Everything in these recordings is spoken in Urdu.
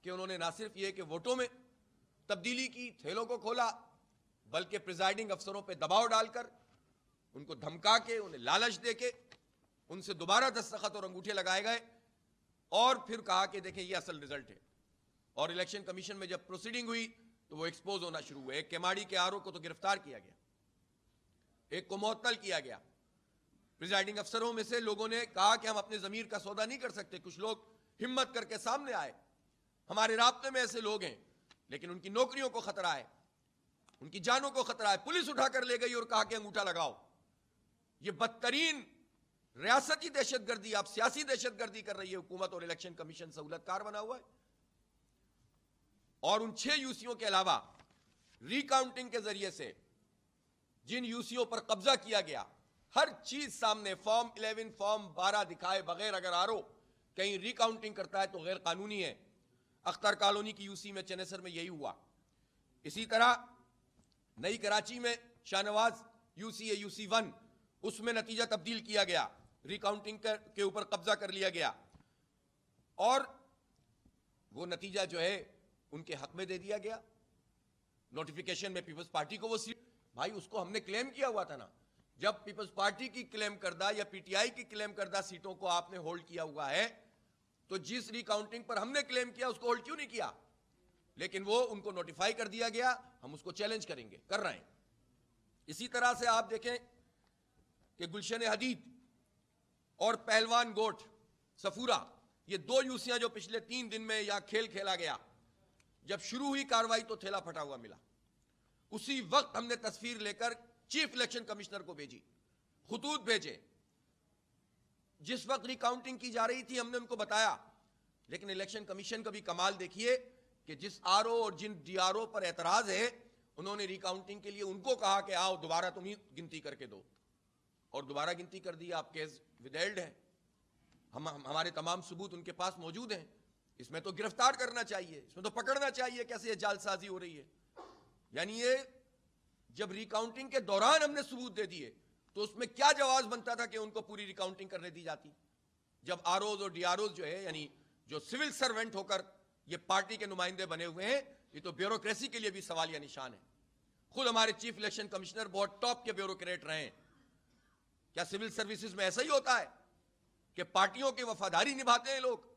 کہ انہوں نے نہ صرف یہ کہ ووٹوں میں تبدیلی کی، تھیلوں کو کھولا، بلکہ پریزائڈنگ افسروں پہ دباؤ ڈال کر، ان کو دھمکا کے، انہیں لالچ دے کے ان سے دوبارہ دستخط اور انگوٹھے لگائے گئے، اور پھر کہا کہ دیکھیں یہ اصل رزلٹ ہے۔ اور الیکشن کمیشن میں جب پروسیڈنگ ہوئی تو وہ ایکسپوز ہونا شروع ہوئے۔ ایک کیماڑی کے آر او کو تو گرفتار کیا گیا، ایک کو معطل کیا گیا۔ پریزائڈنگ افسروں میں سے لوگوں نے کہا کہ ہم اپنے ضمیر کا سودا نہیں کر سکتے، کچھ لوگ ہمت کر کے سامنے آئے، ہمارے رابطے میں ایسے لوگ ہیں، لیکن ان کی نوکریوں کو خطرہ ہے، ان کی جانوں کو خطرہ ہے۔ پولیس اٹھا کر لے گئی اور کہا کہ انگوٹھا لگاؤ۔ یہ بدترین ریاستی دہشت گردی، آپ سیاسی دہشت گردی کر رہی ہے حکومت، اور الیکشن کمیشن سہولت کار بنا ہوا ہے۔ اور ان 6 یوسیوں کے علاوہ ری کاؤنٹنگ کے ذریعے سے جن یوسیوں پر قبضہ کیا گیا، ہر چیز سامنے، فارم 11 فارم 12 دکھائے بغیر اگر آر او کہیں ری کاؤنٹنگ کرتا ہے تو غیر قانونی ہے۔ اختر کالونی کی یوسی میں چنیسر میں یہی ہوا۔ اسی طرح نئی کراچی میں شاہ نواز یوسی ہے، یوسی 1، اس میں نتیجہ تبدیل کیا گیا، ری کاؤنٹنگ کے اوپر قبضہ کر لیا گیا، اور وہ نتیجہ جو ہے ان کے حق میں دے دیا گیا۔ نوٹیفیکیشن میں پیپلز پارٹی کو وہ سیٹ، بھائی اس کو ہم نے کلیم کیا ہوا تھا نا، جب پیپلز پارٹی کی کلیم کردہ یا پی ٹی آئی کی کلیم کردہ سیٹوں کو آپ نے ہولڈ کیا ہوا ہے، تو جس ری کاؤنٹنگ پر ہم نے کلیم کیا اس کو ہولڈ کیوں نہیں کیا؟ لیکن وہ ان کو نوٹیفائی کر دیا گیا، ہم اس کو چیلنج کریں گے، کر رہے ہیں۔ اسی طرح سے آپ دیکھیں کہ گلشن حدید اور پہلوان گوٹ صفورہ، یہ 2 یوسیاں جو پچھلے 3 دن میں یہاں کھیل کھیلا گیا، جب شروع ہوئی کاروائی تو تھیلا پھٹا ہوا ملا۔ اسی وقت ہم نے تصویر لے کر چیف الیکشن کمشنر کو بھیجی، خطوط بھیجے۔ جس وقت ری کاؤنٹنگ کی جا رہی تھی ہم نے ان کو بتایا، لیکن الیکشن کمیشن کا بھی کمال دیکھیے کہ جس آر او اور جن ڈی آر او پر اعتراض ہے، انہوں نے ری کاؤنٹنگ کے لیے ان کو کہا کہ آؤ دوبارہ تم ہی گنتی کر کے دو، اور دوبارہ گنتی کر دی۔ آپ کیس ودیلڈ ہے، ہمارے تمام ثبوت ان کے پاس موجود ہیں۔ اس میں تو گرفتار کرنا چاہیے، اس میں تو پکڑنا چاہیے کیسے یہ جال سازی ہو رہی ہے۔ یعنی یہ جب ری کاؤنٹنگ کے دوران ہم نے ثبوت دے دیے تو اس میں کیا جواز بنتا تھا کہ ان کو پوری ری کاؤنٹنگ کرنے دی جاتی؟ جب آر اوز اور ڈی آر اوز جو ہے، یعنی جو سول سرونٹ ہو کر یہ پارٹی کے نمائندے بنے ہوئے ہیں، یہ تو بیوروکریسی کے لیے بھی سوالیہ نشان ہے۔ خود ہمارے چیف الیکشن کمشنر بہت ٹاپ کے بیوروکریٹ رہے ہیں۔ کیا سول سروسز میں ایسا ہی ہوتا ہے کہ پارٹیوں کی وفاداری نبھاتے ہیں لوگ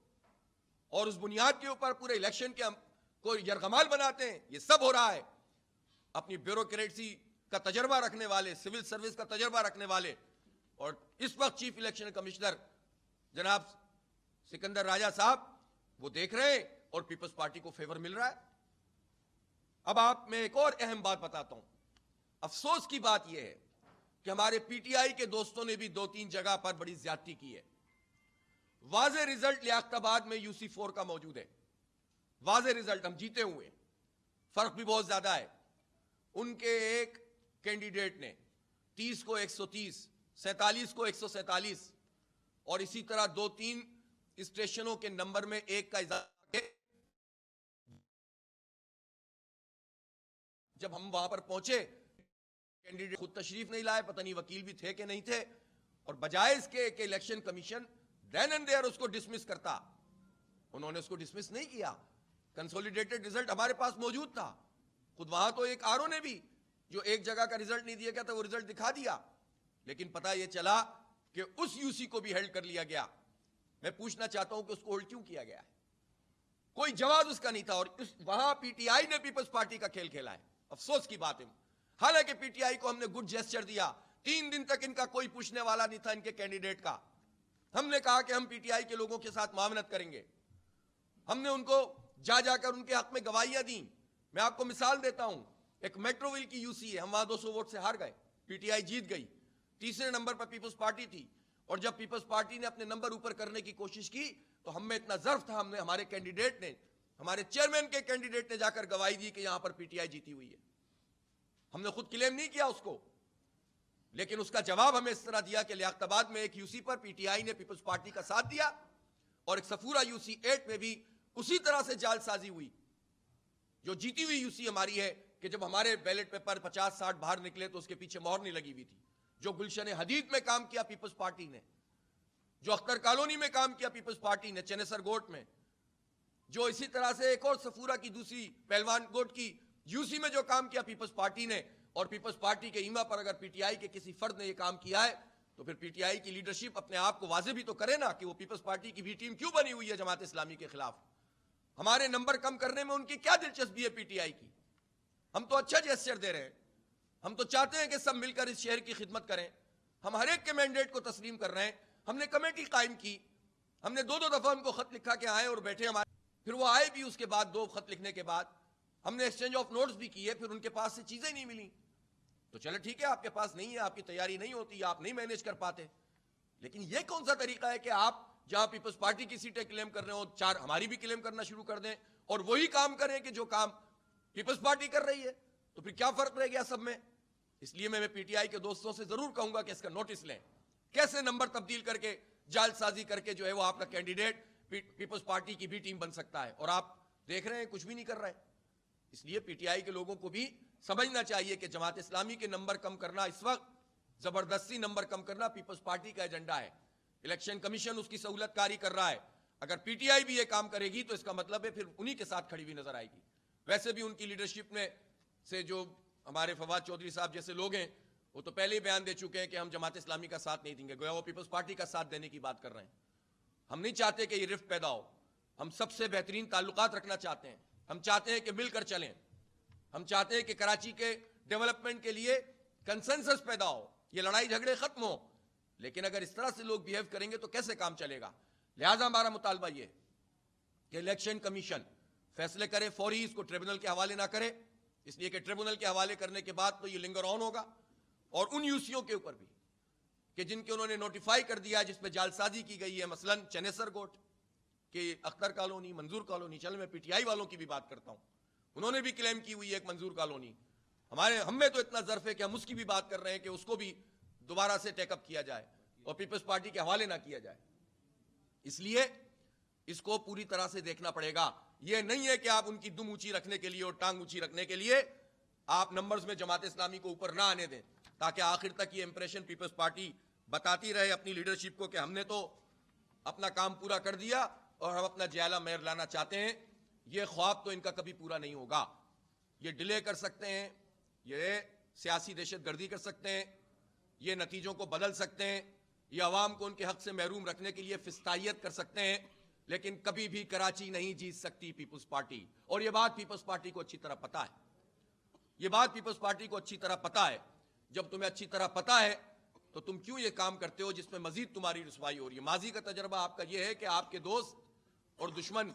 اور اس بنیاد کے اوپر پورے الیکشن کے کو یرغمال بناتے ہیں؟ یہ سب ہو رہا ہے اپنی بیوروکریسی کا تجربہ رکھنے والے، سول سروس کا تجربہ رکھنے والے، اور اس وقت چیف الیکشن کمشنر جناب سکندر راجہ صاحب وہ دیکھ رہے ہیں اور پیپلز پارٹی کو فیور مل رہا ہے۔ اب آپ میں ایک اور اہم بات بتاتا ہوں۔ افسوس کی بات یہ ہے کہ ہمارے پی ٹی آئی کے دوستوں نے بھی 2-3 جگہ پر بڑی زیادتی کی ہے۔ واضح رزلٹ لیاقت آباد میں یوسی 4 کا موجود ہے، واضح رزلٹ، ہم جیتے ہوئے، فرق بھی بہت زیادہ ہے۔ ان کے ایک کینڈیڈیٹ نے 30 کو 130، 47 کو 147، اور اسی طرح 2-3 اسٹیشنوں کے نمبر میں ایک کا اضافہ۔ جب ہم وہاں پر پہنچے، کینڈیڈیٹ خود تشریف نہیں لائے، پتہ نہیں وکیل بھی تھے کہ نہیں تھے، اور بجائے اس کے کہ election commission then and there اس کو ڈسمس کرتا، انہوں نے اس کو ڈسمس نہیں کیا۔ کنسولیڈیٹڈ رزلٹ ہمارے پاس موجود تھا، خود وہاں تو ایک آر او نے بھی جو ایک جگہ کا رزلٹ نہیں دیا گیا تھا وہ رزلٹ دکھا دیا، لیکن پتہ یہ چلا کہ اس یوسی کو بھی ہیلڈ کر لیا گیا۔ میں پوچھنا چاہتا ہوں کہ اس کو ہولڈ کیوں کیا گیا ہے؟ کوئی جواز اس کا نہیں تھا، اور وہاں پی ٹی آئی نے پیپلز پارٹی کا کھیل کھیلا ہے۔ افسوس کی بات ہے، حالانکہ پی ٹی آئی کو ہم نے گڈ جیسچر دیا، 3 دن تک ان کا کوئی پوچھنے والا نہیں تھا ان کے کینڈیڈیٹ کا۔ ہم نے کہا کہ ہم پی ٹی آئی کے لوگوں کے ساتھ معاونت کریں گے، ہم نے ان کو جا کر ان کے حق میں گواہیاں دیں۔ میں آپ کو مثال دیتا ہوں، ایک میٹرو ویل کی یوسی ہے، ہم وہاں 200 ووٹ سے ہار گئے، پی ٹی آئی جیت گئی، تیسرے نمبر پر پیپلز پارٹی تھی، اور جب پیپلز پارٹی نے اپنے نمبر اوپر کرنے کی کوشش کی تو ہم میں اتنا ظرف تھا، ہمارے کینڈیڈیٹ نے، ہمارے چیئرمین کے کینڈیڈیٹ نے جا کر گواہی دی کہ یہاں پر پی ٹی آئی جیتی ہوئی ہے۔ ہم نے خود کلیم نہیں کیا اس کو، لیکن اس کا جواب ہمیں اس طرح دیا کہ لیاقت آباد میں ایک Yossi per P T I نے پیپلز پارٹی کا ساتھ دیا، اور ایک صفورہ یوسی 8 میں بھی اسی طرح سے جال سازی ہوئی۔ جو جیتی ہوئی یوسی ہماری ہے کہ جب ہمارے بیلٹ پیپر 50-60 باہر نکلے تو اس کے پیچھے مہر نہیں لگی ہوئی تھی۔ جو گلشن حدید میں کام کیا پیپلز پارٹی نے، جو اختر کالونی میں کام کیا پیپلز پارٹی نے، چنیسر گوٹ میں، جو اسی طرح سے ایک اور صفورہ کی دوسری پہلوان گوٹ کی یوسی میں جو کام کیا پیپلز پارٹی نے، اور پیپلز پارٹی کے ایما پر اگر پی ٹی آئی کے کسی فرد نے یہ کام کیا ہے تو پھر پی ٹی آئی کی لیڈرشپ اپنے آپ کو واضح بھی تو کرے نا کہ وہ پیپلز پارٹی کی بھی ٹیم کیوں بنی ہوئی ہے جماعت اسلامی کے خلاف. ہمارے نمبر کم کرنے میں ان کی کیا دلچسپی ہے پی ٹی آئی کی؟ ہم تو اچھا جیسچر دے رہے ہیں. ہم تو چاہتے ہیں کہ سب مل کر اس شہر کی خدمت کریں. ہم ہر ایک کے مینڈیٹ کو تسلیم کر رہے ہیں. ہم نے کمیٹی قائم کی, ہم نے دو دفعہ ان کو خط لکھا کہ آئے اور بیٹھے ہمارے. پھر وہ آئے بھی, اس کے بعد دو خط لکھنے کے بعد ہم نے ایکسچینج آف نوٹس بھی کیے, پھر ان کے پاس سے چیزیں نہیں ملیں. تو چلے ٹھیک ہے, آپ کے پاس نہیں ہے, آپ کی تیاری نہیں ہوتی, آپ نہیں مینیج کر پاتے. لیکن یہ کون سا طریقہ ہے کہ آپ جہاں پیپلز پارٹی کی سیٹیں کلیم کر رہے ہو, چار ہماری بھی کلیم کرنا شروع کر دیں اور وہی کام کریں کہ جو کام پیپلز پارٹی کر رہی ہے؟ تو پھر کیا فرق رہ گیا سب میں؟ اس لیے میں پی ٹی آئی کے دوستوں سے ضرور کہوں گا کہ اس کا نوٹس لیں. کیسے نمبر تبدیل کر کے جال سازی کر کے جو ہے وہ آپ کا کینڈیڈیٹ پیپلز پارٹی کی بھی ٹیم بن سکتا ہے, اور آپ دیکھ رہے ہیں کچھ بھی نہیں کر رہے. اس لیے پی ٹی آئی کے لوگوں کو بھی سمجھنا چاہیے کہ جماعت اسلامی کے نمبر کم کرنا اس وقت, زبردستی نمبر کم کرنا پیپلز پارٹی کا ایجنڈا ہے. الیکشن کمیشن اس کی سہولت کاری کر رہا ہے. اگر پی ٹی آئی بھی یہ کام کرے گی تو اس کا مطلب ہے پھر انہی کے ساتھ کھڑی ہوئی نظر آئے گی. ویسے بھی ان کی لیڈرشپ میں سے جو ہمارے فواد چودھری صاحب جیسے لوگ ہیں وہ تو پہلے ہی بیان دے چکے ہیں کہ ہم جماعت اسلامی کا ساتھ نہیں دیں گے, گویا وہ پیپلز پارٹی کا ساتھ دینے کی بات کر رہے ہیں. ہم نہیں چاہتے کہ یہ رفت پیدا ہو. ہم سب سے بہترین تعلقات رکھنا چاہتے ہیں. ہم چاہتے ہیں کہ مل کر چلیں. ہم چاہتے ہیں کہ کراچی کے ڈیولپمنٹ کے لیے کنسنسس پیدا ہو, یہ لڑائی جھگڑے ختم ہو. لیکن اگر اس طرح سے لوگ بیہیو کریں گے تو کیسے کام چلے گا؟ لہٰذا ہمارا مطالبہ یہ کہ الیکشن کمیشن فیصلے کرے, فوری اس کو ٹریبونل کے حوالے نہ کرے, اس لیے کہ ٹریبونل کے حوالے کرنے کے بعد تو یہ لنگر آن ہوگا. اور ان یوسیوں کے اوپر بھی کہ جن کے انہوں نے نوٹیفائی کر دیا جس پہ جال سازی کی گئی ہے, مثلا چنیسر گوٹ کہ اختر کالونی, منظور کالونی, چل میں پی ٹی آئی والوں کی بھی بات کرتا ہوں, انہوں نے بھی کلیم کی ہوئی ہے ایک منظور کالونی. ہم میں تو اتنا ظرف ہے کہ ہم اس کی بھی بات کر رہے ہیں کہ اس کو بھی دوبارہ سے ٹیک اپ کیا جائے اور پیپلز پارٹی کے حوالے نہ کیا جائے. اس لیے اس کو پوری طرح سے دیکھنا پڑے گا. یہ نہیں ہے کہ آپ ان کی دم اونچی رکھنے کے لیے اور ٹانگ اونچی رکھنے کے لیے آپ نمبرز میں جماعت اسلامی کو اوپر نہ آنے دیں, تاکہ آخر تک یہ امپریشن پیپلز پارٹی بتاتی رہے اپنی لیڈرشپ کو کہ ہم نے تو اپنا کام پورا کر دیا اور ہم اپنا جیالہ مہر لانا چاہتے ہیں. یہ خواب تو ان کا کبھی پورا نہیں ہوگا. یہ ڈیلے کر سکتے ہیں, یہ سیاسی دہشت گردی کر سکتے ہیں, یہ نتیجوں کو بدل سکتے ہیں, یہ عوام کو ان کے حق سے محروم رکھنے کے لیے فستائیت کر سکتے ہیں, لیکن کبھی بھی کراچی نہیں جیت سکتی پیپلز پارٹی. اور یہ بات پیپلز پارٹی کو اچھی طرح پتا ہے. یہ بات پیپلز پارٹی کو اچھی طرح پتا ہے. جب تمہیں اچھی طرح پتا ہے تو تم کیوں یہ کام کرتے ہو جس میں مزید تمہاری رسوائی ہو رہی ہے؟ ماضی کا تجربہ آپ کا یہ ہے کہ آپ کے دوست اور دشمن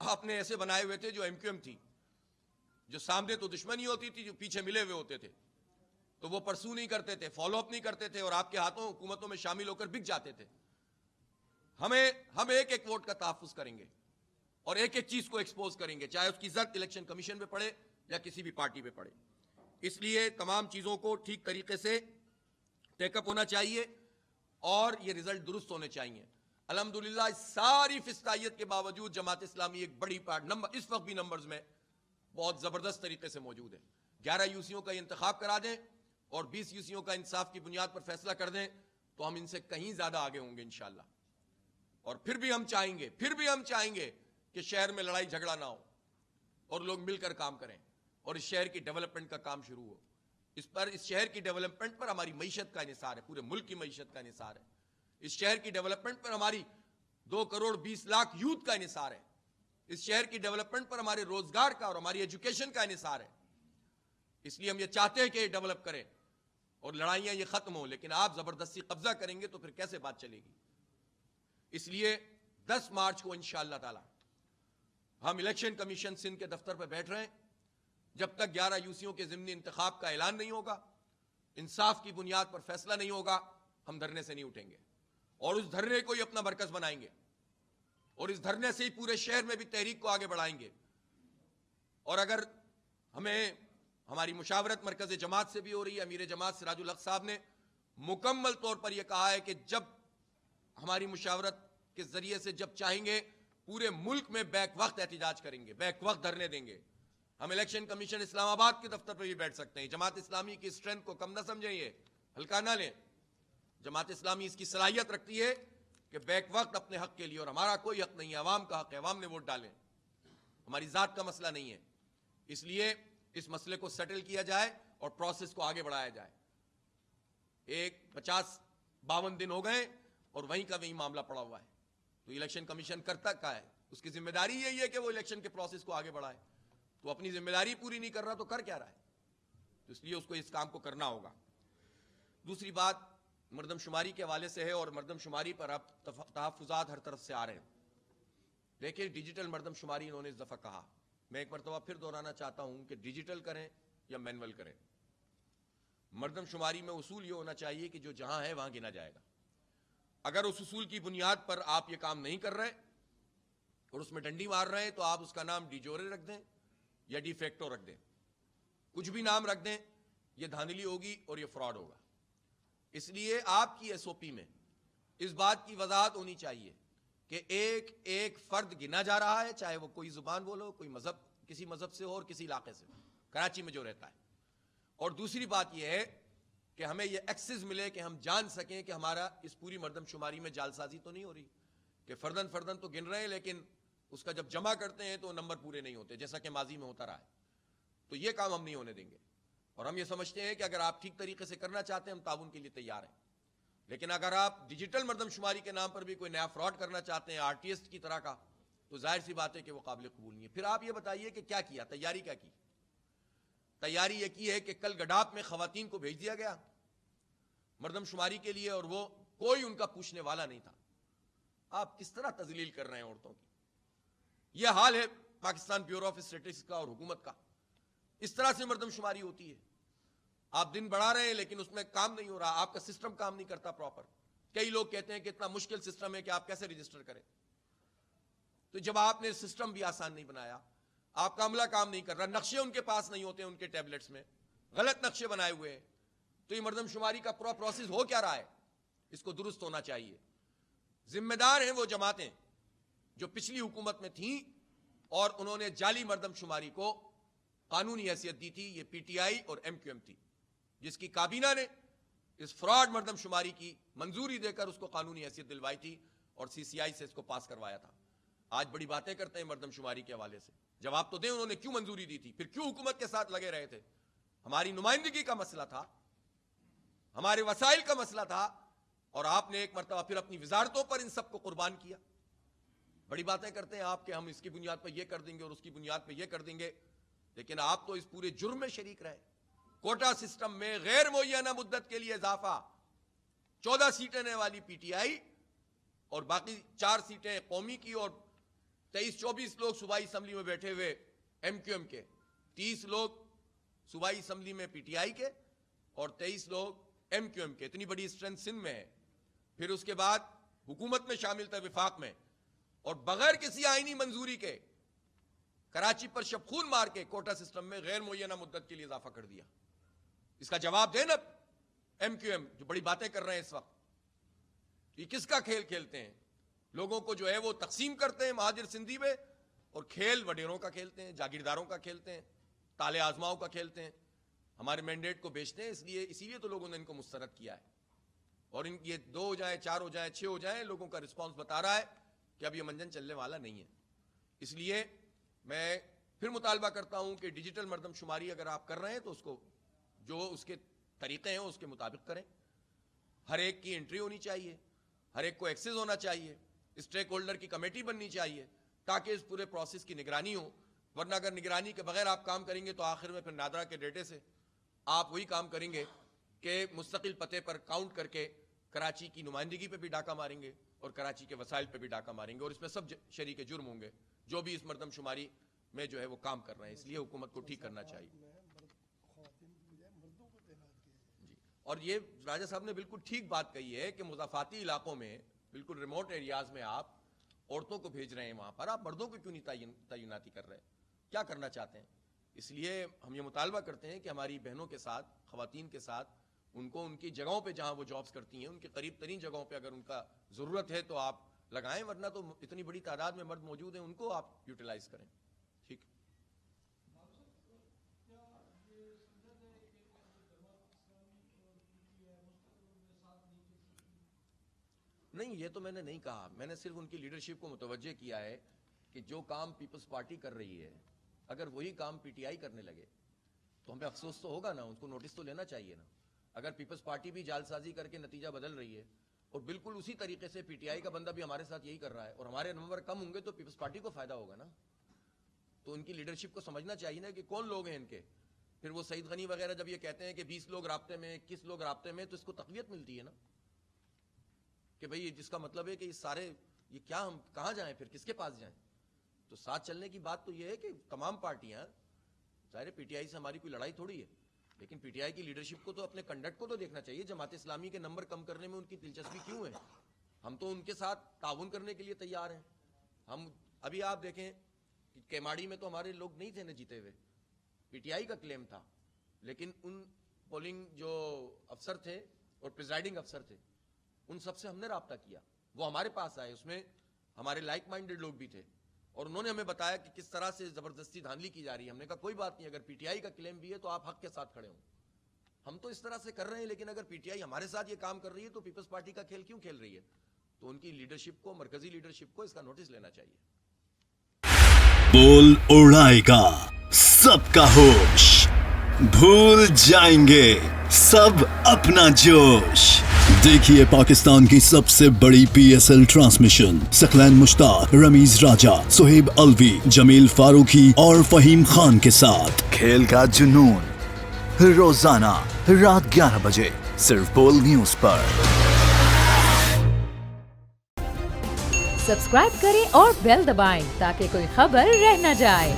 آپ نے ایسے بنائے ہوئے تھے جو ایم کیو ایم تھی, جو سامنے تو دشمنی ہوتی تھی, جو پیچھے ملے ہوئے ہوتے تھے تو وہ پرسو نہیں کرتے تھے, فالو اپ نہیں کرتے تھے, اور آپ کے ہاتھوں حکومتوں میں شامل ہو کر بک جاتے تھے. ہم ایک ایک ووٹ کا تحفظ کریں گے اور ایک ایک چیز کو ایکسپوز کریں گے, چاہے اس کی زد الیکشن کمیشن پہ پڑے یا کسی بھی پارٹی پہ پڑے. اس لیے تمام چیزوں کو ٹھیک طریقے سے ٹیک اپ ہونا چاہیے اور یہ رزلٹ درست ہونے چاہیے. الحمدللہ اس ساری فستائیت کے باوجود جماعت اسلامی ایک بڑی نمبر اس وقت بھی نمبرز میں بہت زبردست طریقے سے موجود ہے. 11 یوسیوں کا انتخاب کرا دیں اور 20 یوسیوں کا انصاف کی بنیاد پر فیصلہ کر دیں تو ہم ان سے کہیں زیادہ آگے ہوں گے انشاءاللہ. اور پھر بھی ہم چاہیں گے کہ شہر میں لڑائی جھگڑا نہ ہو اور لوگ مل کر کام کریں اور اس شہر کی ڈیولپمنٹ کا کام شروع ہو. اس شہر کی ڈیولپمنٹ پر ہماری معیشت کا انحصار ہے, پورے ملک کی معیشت کا انحصار ہے. اس شہر کی ڈیولپمنٹ پر ہماری 2 کروڑ 20 لاکھ یوتھ کا انحصار ہے. اس شہر کی ڈیولپمنٹ پر ہمارے روزگار کا اور ہماری ایجوکیشن کا انحصار ہے. اس لیے ہم یہ چاہتے ہیں کہ یہ ڈیولپ کریں اور لڑائیاں یہ ختم ہوں, لیکن آپ زبردستی قبضہ کریں گے تو پھر کیسے بات چلے گی؟ اس لیے 10 مارچ کو انشاءاللہ تعالی ہم الیکشن کمیشن سندھ کے دفتر پہ بیٹھ رہے ہیں. جب تک 11 یوسیوں کے ضمنی انتخاب کا اعلان نہیں ہوگا, انصاف کی بنیاد پر فیصلہ نہیں ہوگا, ہم دھرنے سے نہیں اٹھیں گے اور اس دھرنے کو ہی اپنا مرکز بنائیں گے اور اس دھرنے سے ہی پورے شہر میں بھی تحریک کو آگے بڑھائیں گے. اور اگر ہمیں ہماری مشاورت مرکز جماعت سے بھی ہو رہی ہے, امیر جماعت سراج الحق صاحب نے مکمل طور پر یہ کہا ہے کہ جب ہماری مشاورت کے ذریعے سے جب چاہیں گے پورے ملک میں بیک وقت احتجاج کریں گے, بیک وقت دھرنے دیں گے. ہم الیکشن کمیشن اسلام آباد کے دفتر پہ بھی بیٹھ سکتے ہیں. جماعت اسلامی کی اسٹرینتھ کو کم نہ سمجھیں, یہ ہلکا نہ لیں. جماعت اسلامی اس کی صلاحیت رکھتی ہے کہ بیک وقت اپنے حق کے لیے، اور ہمارا کوئی حق نہیں ہے، عوام کا حق ہے، عوام نے ووٹ ڈالیں، ہماری ذات کا مسئلہ نہیں ہے. اس لیے اس مسئلے کو سیٹل کیا جائے اور پروسیس کو آگے بڑھایا جائے. 52 دن ہو گئے اور وہیں کا وہیں معاملہ پڑا ہوا ہے. تو الیکشن کمیشن کرتا کیا ہے؟ اس کی ذمہ داری یہی ہے کہ وہ الیکشن کے پروسیس کو آگے بڑھائے. تو اپنی ذمہ داری پوری نہیں کر رہا تو کر کیا رہا ہے؟ تو اس لیے اس کو اس کام کو کرنا ہوگا. دوسری بات مردم شماری کے حوالے سے ہے، اور مردم شماری پر اب تحفظات ہر طرف سے آ رہے ہیں. دیکھیں ڈیجیٹل مردم شماری انہوں نے اس دفعہ کہا، میں ایک مرتبہ پھر دہرانا چاہتا ہوں کہ ڈیجیٹل کریں یا مینول کریں، مردم شماری میں اصول یہ ہونا چاہیے کہ جو جہاں ہے وہاں گنا جائے گا. اگر اس اصول کی بنیاد پر آپ یہ کام نہیں کر رہے اور اس میں ڈنڈی مار رہے ہیں تو آپ اس کا نام ڈی جورے رکھ دیں یا ڈی فیکٹو رکھ دیں، کچھ بھی نام رکھ دیں، یہ دھاندلی ہوگی اور یہ فراڈ ہوگا. اس لیے آپ کی ایس او پی میں اس بات کی وضاحت ہونی چاہیے کہ ایک ایک فرد گنا جا رہا ہے، چاہے وہ کوئی زبان بولو، کوئی مذہب، کسی مذہب سے ہو اور کسی علاقے سے، کراچی میں جو رہتا ہے. اور دوسری بات یہ ہے کہ ہمیں یہ ایکسس ملے کہ ہم جان سکیں کہ ہمارا اس پوری مردم شماری میں جعل سازی تو نہیں ہو رہی، کہ فردن تو گن رہے ہیں لیکن اس کا جب جمع کرتے ہیں تو نمبر پورے نہیں ہوتے، جیسا کہ ماضی میں ہوتا رہا ہے. تو یہ کام ہم نہیں ہونے دیں گے. اور ہم یہ سمجھتے ہیں کہ اگر آپ ٹھیک طریقے سے کرنا چاہتے ہیں ہم تعاون کے لیے تیار ہیں. لیکن اگر آپ ڈیجیٹل مردم شماری کے نام پر بھی کوئی نیا فراڈ کرنا چاہتے ہیں آر ٹی ایس کی طرح کا، تو ظاہر سی بات ہے کہ وہ قابل قبول نہیں ہے. پھر آپ یہ بتائیے کہ کیا کیا، تیاری کیا کی؟ تیاری یہ کی ہے کہ کل گڈاپ میں خواتین کو بھیج دیا گیا مردم شماری کے لیے، اور وہ کوئی ان کا پوچھنے والا نہیں تھا. آپ کس طرح تذلیل کر رہے ہیں عورتوں کی؟ یہ حال ہے پاکستان بیورو آف اسٹیٹسٹکس کا اور حکومت کا. اس طرح سے مردم شماری ہوتی ہے. آپ دن بڑھا رہے ہیں لیکن اس میں کام نہیں ہو رہا، آپ کا سسٹم کام نہیں کرتا پراپر. کئی لوگ کہتے ہیں کہ اتنا مشکل سسٹم ہے کہ آپ کیسے رجسٹر کریں. تو جب آپ نے سسٹم بھی آسان نہیں بنایا، آپ کا عملہ کام نہیں کر رہا، نقشے ان کے پاس نہیں ہوتے، ان کے ٹیبلٹس میں غلط نقشے بنائے ہوئے ہیں، تو یہ مردم شماری کا پورا پروسیس ہو کیا رہا ہے؟ اس کو درست ہونا چاہیے. ذمہ دار ہیں وہ جماعتیں جو پچھلی حکومت میں تھیں اور انہوں نے جعلی مردم شماری کو قانونی حیثیت دی تھی. یہ پی ٹی آئی اور ایم کیو ایم تھی، جس کی کابینہ نے اس فراڈ مردم شماری کی منظوری دے کر اس کو قانونی حیثیت دلوائی تھی اور سی سی آئی سے اس کو پاس کروایا تھا. آج بڑی باتیں کرتے ہیں مردم شماری کے حوالے سے. جواب تو دیں انہوں نے کیوں منظوری دی تھی، پھر کیوں حکومت کے ساتھ لگے رہے تھے؟ ہماری نمائندگی کا مسئلہ تھا، ہمارے وسائل کا مسئلہ تھا، اور آپ نے ایک مرتبہ پھر اپنی وزارتوں پر ان سب کو قربان کیا. بڑی باتیں کرتے ہیں آپ کہ ہم اس کی بنیاد پر یہ کر دیں گے اور اس کی بنیاد پر یہ کر دیں گے، لیکن آپ تو اس پورے جرم میں شریک رہے. کوٹا سسٹم میں غیر معینہ مدت کے لیے اضافہ، 14 سیٹیں نے والی پی ٹی آئی اور باقی 4 سیٹیں قومی کی، اور 23-24 لوگ صوبائی اسمبلی میں بیٹھے ہوئے ایم کیو ایم کے، 30 لوگ صوبائی اسمبلی میں پی ٹی آئی کے اور 23 لوگ ایم کیو ایم کے. اتنی بڑی اسٹرینتھ سندھ میں ہے. پھر اس کے بعد حکومت میں شامل تھا وفاق میں، اور بغیر کسی آئینی منظوری کے کراچی پر شب خون مار کے کوٹا سسٹم میں غیر معینہ مدت کے لیے اضافہ کر دیا. اس کا جواب دیں نا ایم کیو ایم جو بڑی باتیں کر رہے ہیں اس وقت. یہ کس کا کھیل کھیلتے ہیں؟ لوگوں کو جو ہے وہ تقسیم کرتے ہیں مہاجر سندھی میں، اور کھیل وڈیروں کا کھیلتے ہیں، جاگیرداروں کا کھیلتے ہیں، تالے آزماؤں کا کھیلتے ہیں، ہمارے مینڈیٹ کو بیچتے ہیں. اسی لیے تو لوگوں نے ان کو مسترد کیا ہے. اور یہ 2 ہو جائیں، 4 ہو جائیں، 6 ہو جائیں، لوگوں کا رسپانس بتا رہا ہے کہ اب یہ منجن چلنے والا نہیں ہے. اس لیے میں پھر مطالبہ کرتا ہوں کہ ڈیجیٹل مردم شماری اگر آپ کر رہے ہیں تو اس کو جو اس کے طریقے ہیں اس کے مطابق کریں. ہر ایک کی انٹری ہونی چاہیے، ہر ایک کو ایکسس ہونا چاہیے، اسٹیک ہولڈر کی کمیٹی بننی چاہیے تاکہ اس پورے پروسیس کی نگرانی ہو. ورنہ اگر نگرانی کے بغیر آپ کام کریں گے تو آخر میں پھر نادرا کے ڈیٹے سے آپ وہی کام کریں گے کہ مستقل پتے پر کاؤنٹ کر کے کراچی کی نمائندگی پہ بھی ڈاکہ ماریں گے اور کراچی کے وسائل پہ بھی ڈاکہ ماریں گے، اور اس میں سب شریک جرم ہوں گے جو بھی اس مردم شماری میں جو ہے وہ کام کر رہے ہیں. اس لیے حکومت کو ٹھیک کرنا چاہیے. جی، اور یہ راجہ صاحب نے بالکل ٹھیک بات کہی ہے کہ مضافاتی علاقوں میں، بالکل ریموٹ ایریاز میں آپ عورتوں کو بھیج رہے ہیں، وہاں پر آپ مردوں کو کیوں نہیں تعیناتی کر رہے؟ کیا کرنا چاہتے ہیں؟ اس لیے ہم یہ مطالبہ کرتے ہیں کہ ہماری بہنوں کے ساتھ، خواتین کے ساتھ، ان کو ان کی جگہوں پہ جہاں وہ جابز کرتی ہیں ان کے قریب ترین جگہوں پہ اگر ان کا ضرورت ہے تو آپ لگائیں، ورنہ تو اتنی بڑی تعداد میں مرد موجود ہیں، ان کو آپ یوٹیلائز کریں. ٹھیک. نہیں یہ تو میں نے نہیں کہا, میں نے صرف ان کی لیڈرشپ کو متوجہ کیا ہے کہ جو کام پیپلز پارٹی کر رہی ہے اگر وہی کام پی ٹی آئی کرنے لگے تو ہمیں افسوس تو ہوگا نا, اس کو نوٹس تو لینا چاہیے نا. اگر پیپلز پارٹی بھی جال سازی کر کے نتیجہ بدل رہی ہے اور بالکل اسی طریقے سے پی ٹی آئی کا بندہ بھی ہمارے ساتھ یہی کر رہا ہے اور ہمارے نمبر کم ہوں گے تو پیپلز پارٹی کو فائدہ ہوگا نا. تو ان کی لیڈرشپ کو سمجھنا چاہیے نا کہ کون لوگ ہیں ان کے. پھر وہ سعید غنی وغیرہ جب یہ کہتے ہیں کہ 20 لوگ رابطے میں, 21 لوگ رابطے میں, تو اس کو تقویت ملتی ہے نا کہ بھئی جس کا مطلب ہے کہ یہ سارے یہ کیا, ہم کہاں جائیں پھر, کس کے پاس جائیں. تو ساتھ چلنے کی بات تو یہ ہے کہ تمام پارٹیاں, ظاہر پی ٹی آئی سے ہماری کوئی لڑائی تھوڑی ہے, لیکن پی ٹی آئی کی لیڈرشپ کو تو اپنے کنڈکٹ کو تو دیکھنا چاہیے. جماعت اسلامی کے نمبر کم کرنے میں ان کی دلچسپی کیوں ہے؟ ہم تو ان کے ساتھ تعاون کرنے کے لیے تیار ہیں. ہم ابھی آپ دیکھیں کیماڑی میں تو ہمارے لوگ نہیں تھے نا جیتے ہوئے, پی ٹی آئی کا کلیم تھا, لیکن ان پولنگ جو افسر تھے اور پریزائڈنگ افسر تھے ان سب سے ہم نے رابطہ کیا, وہ ہمارے پاس آئے, اس میں ہمارے لائک مائنڈڈ لوگ بھی تھے اور انہوں نے ہمیں بتایا کہ کس طرح سے زبردستی دھاندلی کی جا رہی ہے. ہم نے کہا کوئی بات نہیں, اگر پی ٹی آئی کا کلیم بھی ہے تو آپ حق کے ساتھ کھڑے ہوں. ہم تو اس طرح سے کر رہے ہیں, لیکن اگر پی ٹی آئی ہمارے ساتھ یہ کام کر رہی ہے تو پیپلز پارٹی کا کھیل کیوں کھیل رہی ہے؟ تو ان کی لیڈرشپ کو, مرکزی لیڈرشپ کو اس کا نوٹس لینا چاہیے. بول اڑائے گا سب کا ہوش, بھول جائیں گے سب اپنا جوش. دیکھیے پاکستان کی سب سے بڑی پی ایس ایل ٹرانسمیشن ثقلین مشتاق, رمیز راجہ, سہیب الوی, جمیل فاروقی اور فہیم خان کے ساتھ. کھیل کا جنون روزانہ رات 11 بجے صرف بول نیوز پر. سبسکرائب کریں اور بیل دبائیں تاکہ کوئی خبر رہ نہ جائے.